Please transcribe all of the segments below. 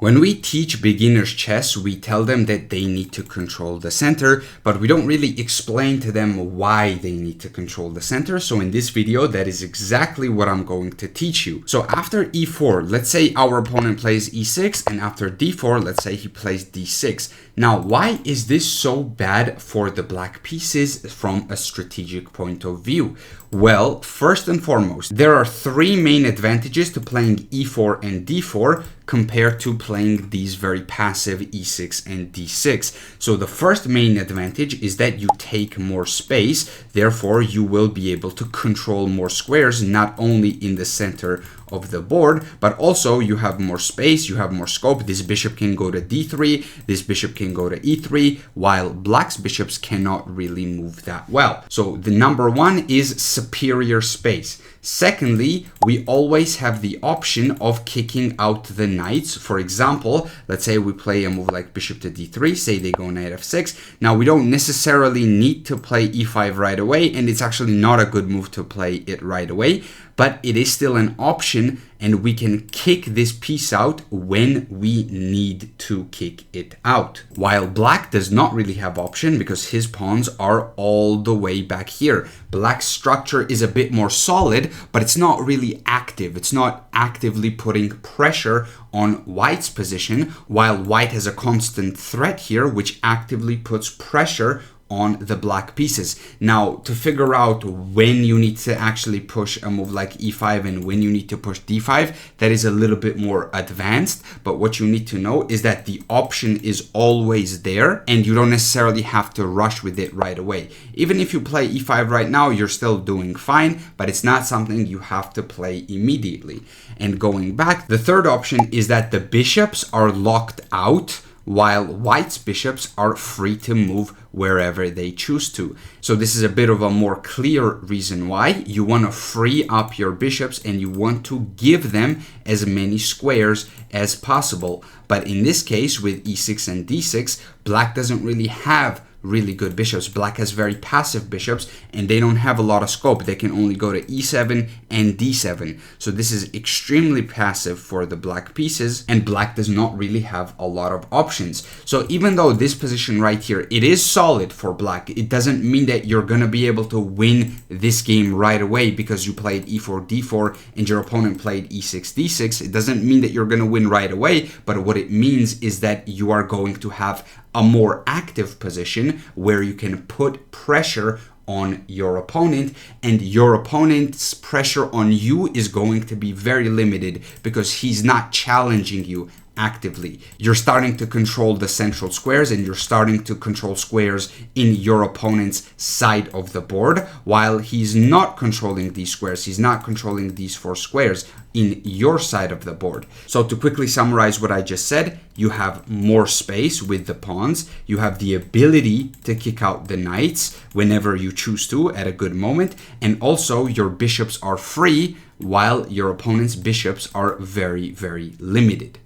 When we teach beginners chess, we tell them that they need to control the center, but we don't really explain to them why they need to control the center. So in this video, that is exactly what I'm going to teach you. So after e4, let's say our opponent plays e6, and after d4, let's say he plays d6. Now, why is this so bad for the black pieces from a strategic point of view? Well, first and foremost, there are three main advantages to playing e4 and d4 compared to playing these very passive e6 and d6. So the first main advantage is that you take more space, therefore you will be able to control more squares, not only in the center of the board, but also you have more space, you have more scope. This bishop can go to d3, this bishop can go to e3, while black's bishops cannot really move that well. So the number one is superior space. Secondly, we always have the option of kicking out the knights. For example, let's say we play a move like bishop to d3, say they go knight f6. Now, we don't necessarily need to play e5 right away, and it's actually not a good move to play it right away, but it is still an option, and we can kick this piece out when we need to kick it out. While black does not really have option because his pawns are all the way back here. Black's structure is a bit more solid, but it's not really active. It's not actively putting pressure on white's position, while white has a constant threat here, which actively puts pressure on the black pieces. Now, to figure out when you need to actually push a move like e5 and when you need to push d5, that is a little bit more advanced, but what you need to know is that the option is always there and you don't necessarily have to rush with it right away. Even if you play e5 right now, you're still doing fine, but it's not something you have to play immediately. And going back, the third option is that the bishops are locked out, while white's bishops are free to move wherever they choose to. So this is a bit of a more clear reason why you want to free up your bishops and you want to give them as many squares as possible. But in this case, with e6 and d6, black doesn't really have really good bishops. Black has very passive bishops and they don't have a lot of scope. They can only go to e7 and d7. So this is extremely passive for the black pieces, and black does not really have a lot of options. So even though this position right here, it is solid for black, it doesn't mean that you're gonna be able to win this game right away because you played e4, d4 and your opponent played e6, d6. It doesn't mean that you're gonna win right away, but what it means is that you are going to have a more active position where you can put pressure on your opponent, and your opponent's pressure on you is going to be very limited because he's not challenging you actively. You're starting to control the central squares and you're starting to control squares in your opponent's side of the board, while he's not controlling these squares. He's not controlling these four squares in your side of the board. So to quickly summarize what I just said, you have more space with the pawns, you have the ability to kick out the knights whenever you choose to at a good moment, and also your bishops are free while your opponent's bishops are very, very limited.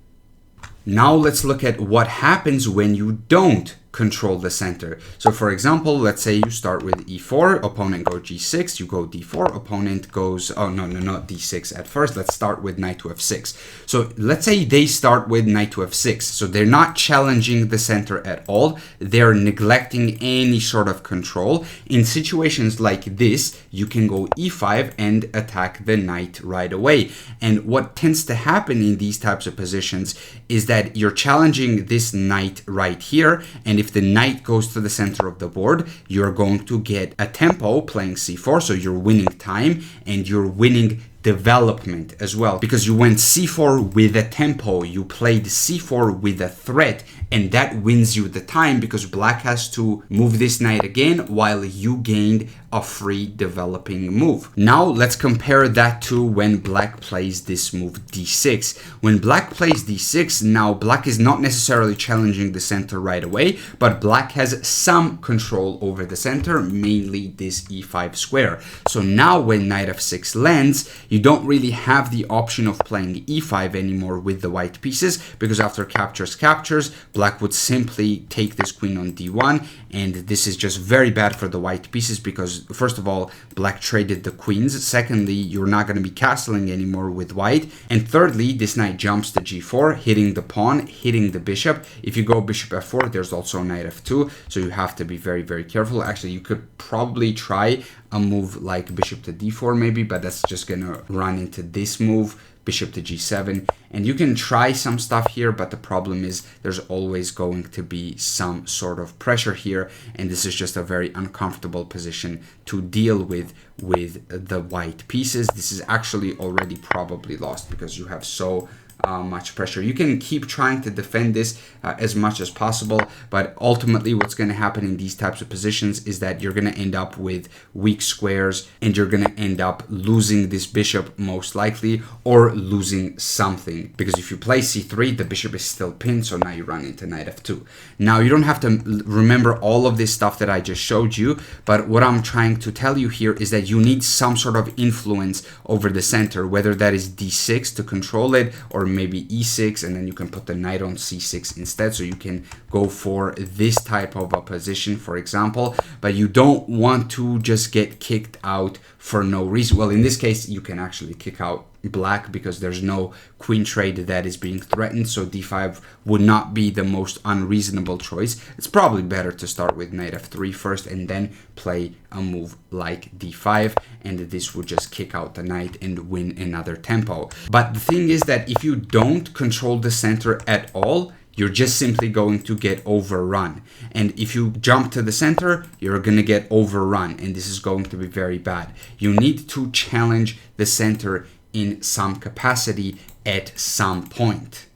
Now let's look at what happens when you don't control the center. So for example, let's say you start with e4, opponent goes g6, you go d4, opponent goes, oh no, not d6 at first, let's start with knight to f6. So let's say they start with knight to f6, so they're not challenging the center at all, they're neglecting any sort of control. In situations like this, you can go e5 and attack the knight right away. And what tends to happen in these types of positions is that you're challenging this knight right here, and if the knight goes to the center of the board, you're going to get a tempo playing c4, so you're winning time and you're winning development as well, because you went c4 with a tempo, you played c4 with a threat, and that wins you the time because black has to move this knight again while you gained a free developing move. Now let's compare that to when black plays this move d6. When black plays d6, now black is not necessarily challenging the center right away, but black has some control over the center, mainly this e5 square. So now when knight f6 lands, you don't really have the option of playing e5 anymore with the white pieces, because after captures, black would simply take this queen on d1, and this is just very bad for the white pieces because because first of all, black traded the queens. Secondly, you're not going to be castling anymore with white. And thirdly, this knight jumps to g4, hitting the pawn, hitting the bishop. If you go bishop f4, there's also knight f2. So you have to be very, very careful. Actually, you could probably try a move like bishop to d4 maybe, but that's just going to run into this move, bishop to g7, and you can try some stuff here, but the problem is there's always going to be some sort of pressure here, and this is just a very uncomfortable position to deal with the white pieces. This is actually already probably lost because you have so much pressure. You can keep trying to defend this as much as possible, but ultimately what's going to happen in these types of positions is that you're going to end up with weak squares, and you're going to end up losing this bishop most likely, or losing something, because if you play c3, the bishop is still pinned, so now you run into knight f2. Now you don't have to remember all of this stuff that I just showed you, but what I'm trying to tell you here is that you need some sort of influence over the center, whether that is d6 to control it, or maybe e6, and then you can put the knight on c6 instead, so you can go for this type of a position, for example. But you don't want to just get kicked out for no reason. Well, in this case, you can actually kick out black because there's no queen trade that is being threatened, so d5 would not be the most unreasonable choice. It's probably better to start with knight f3 first and then play a move like d5, and this would just kick out the knight and win another tempo. But the thing is that if you don't control the center at all, you're just simply going to get overrun. And if you jump to the center, you're going to get overrun, and this is going to be very bad. You need to challenge the center in some capacity at some point.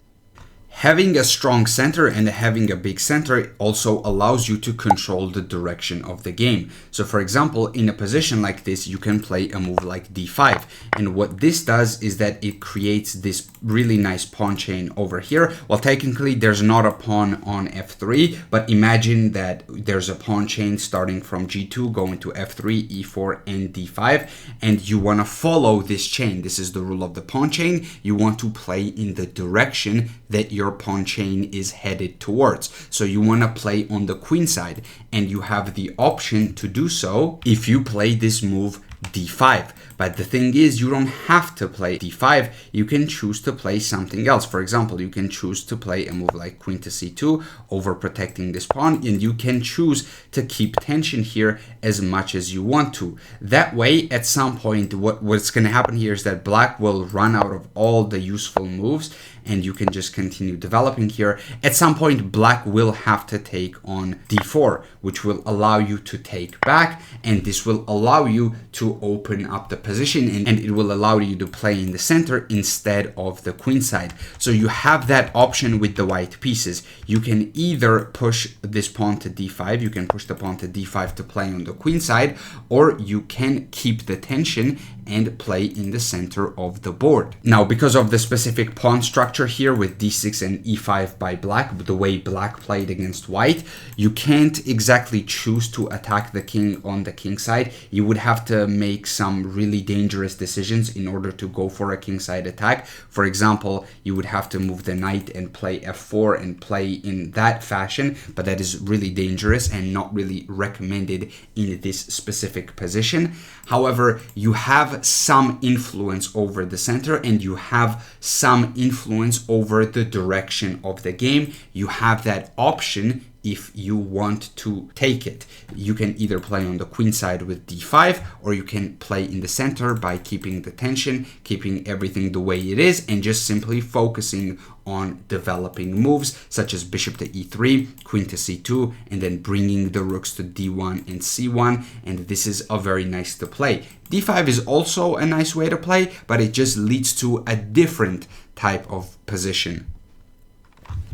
Having a strong center and having a big center also allows you to control the direction of the game. So for example, in a position like this, you can play a move like d5. And what this does is that it creates this really nice pawn chain over here. Well, technically there's not a pawn on f3, but imagine that there's a pawn chain starting from g2 going to f3, e4, and d5, and you want to follow this chain. This is the rule of the pawn chain. You want to play in the direction that your pawn chain is headed towards. So you want to play on the queen side, and you have the option to do so if you play this move d5. But the thing is, you don't have to play d5. You can choose to play something else. For example, you can choose to play a move like queen to c2, over protecting this pawn, and you can choose to keep tension here as much as you want to. That way, at some point, what's going to happen here is that black will run out of all the useful moves, and you can just continue developing here. At some point, black will have to take on d4, which will allow you to take back, and this will allow you to open up the position, and it will allow you to play in the center instead of the queen side. So you have that option with the white pieces. You can either push this pawn to d5, you can push the pawn to d5 to play on the queen side, or you can keep the tension and play in the center of the board. Now, because of the specific pawn structure here with d6 and e5 by black, the way black played against white, you can't exactly choose to attack the king on the king side. You would have to make some really dangerous decisions in order to go for a king side attack. For example, you would have to move the knight and play f4 and play in that fashion, but that is really dangerous and not really recommended in this specific position. However, you have some influence over the center, and you have some influence over the direction of the game. You have that option if you want to take it. You can either play on the queen side with d5, or you can play in the center by keeping the tension, keeping everything the way it is, and just simply focusing on developing moves such as bishop to e3, queen to c2, and then bringing the rooks to d1 and c1, and this is a very nice to play. d5 is also a nice way to play, but it just leads to a different type of position.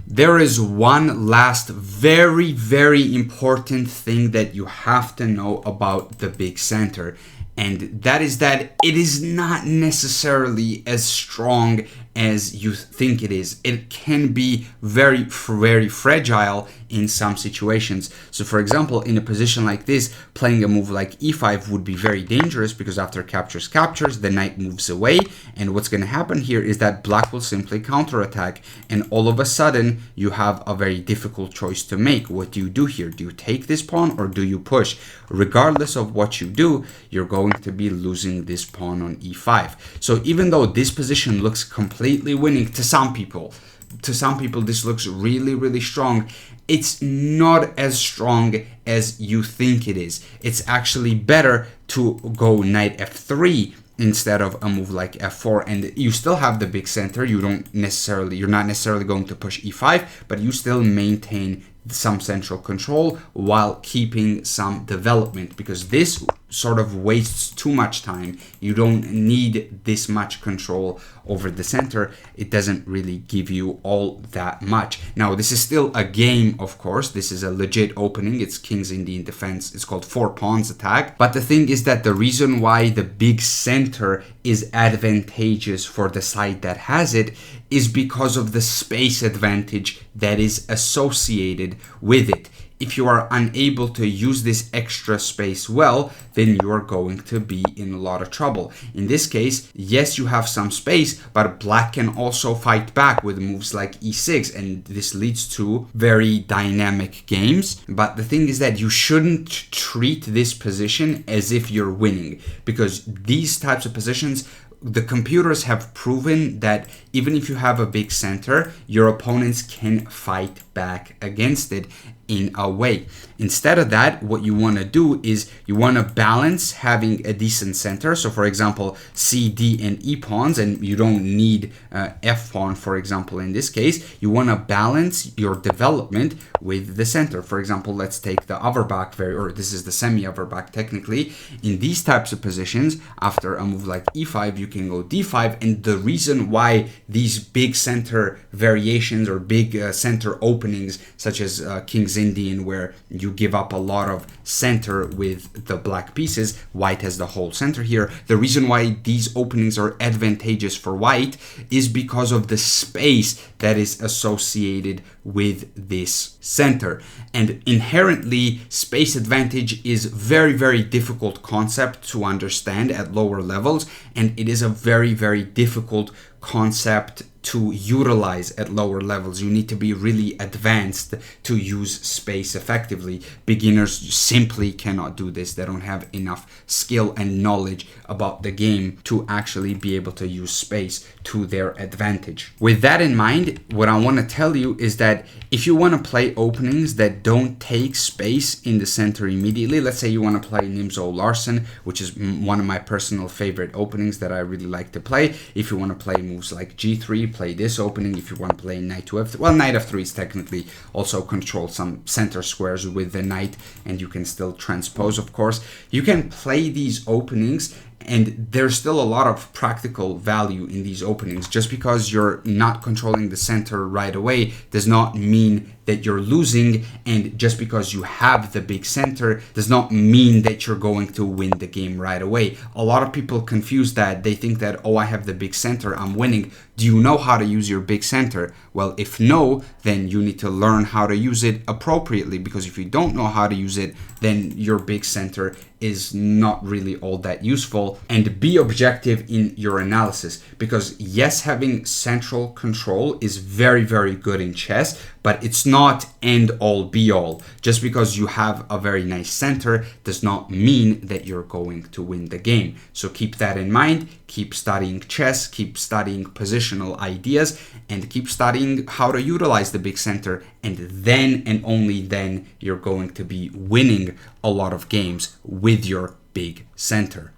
There is one last very, very important thing that you have to know about the big center, and that is that it is not necessarily as strong as you think it is. It can be very, very fragile in some situations. So for example, in a position like this, playing a move like e5 would be very dangerous, because after captures, the knight moves away, and what's going to happen here is that black will simply counterattack, and all of a sudden you have a very difficult choice to make. What do you do here? Do you take this pawn or do you push? Regardless of what you do, you're going to be losing this pawn on e5. So even though this position looks completely winning to some people, this looks really, really strong, it's not as strong as you think it is. It's actually better to go knight f3 instead of a move like f4, and you still have the big center. You're not necessarily going to push e5, but you still maintain some central control while keeping some development, because this sort of wastes too much time. You don't need this much control over the center. It doesn't really give you all that much. Now, this is still a game, of course. This is a legit opening. It's King's Indian defense. It's called 4 pawns attack. But the thing is that the reason why the big center is advantageous for the side that has it is because of the space advantage that is associated with it. If you are unable to use this extra space well, then you are going to be in a lot of trouble. In this case, yes, you have some space, but black can also fight back with moves like e6, and this leads to very dynamic games. But the thing is that you shouldn't treat this position as if you're winning, because these types of positions, the computers have proven that even if you have a big center, your opponents can fight back against it in a way. Instead of that, what you want to do is you want to balance having a decent center. So for example, C, D, and E pawns, and you don't need F pawn, for example, in this case. You want to balance your development with the center. For example, let's take the Overback, or this is the semi-Overback technically. In these types of positions, after a move like E5, you can go D5, and the reason why these big center variations or big center openings, such as King's Indian, where you give up a lot of center with the black pieces, white has the whole center here. The reason why these openings are advantageous for white is because of the space that is associated with this center. And inherently, space advantage is very, very difficult concept to understand at lower levels, and it is a very, very difficult concept to utilize at lower levels. You need to be really advanced to use space effectively. Beginners simply cannot do this. They don't have enough skill and knowledge about the game to actually be able to use space to their advantage. With that in mind, what I want to tell you is that if you want to play openings that don't take space in the center immediately, let's say you want to play Nimzo Larsen, which is one of my personal favorite openings that I really like to play. If you want to play moves like G3, play this opening. If you want to play knight to f3, well, knight f3 is technically also control some center squares with the knight, and you can still transpose, of course. You can play these openings, and there's still a lot of practical value in these openings. Just because you're not controlling the center right away does not mean that you're losing, and just because you have the big center does not mean that you're going to win the game right away. A lot of people confuse that. They think that, oh, I have the big center, I'm winning. Do you know how to use your big center? Well, if no, then you need to learn how to use it appropriately, because if you don't know how to use it, then your big center is not really all that useful. And be objective in your analysis, because yes, having central control is very, very good in chess, but it's not end all be all. Just because you have a very nice center does not mean that you're going to win the game. So keep that in mind. Keep studying chess, keep studying positional ideas, and keep studying how to utilize the big center. And then and only then you're going to be winning a lot of games with your big center.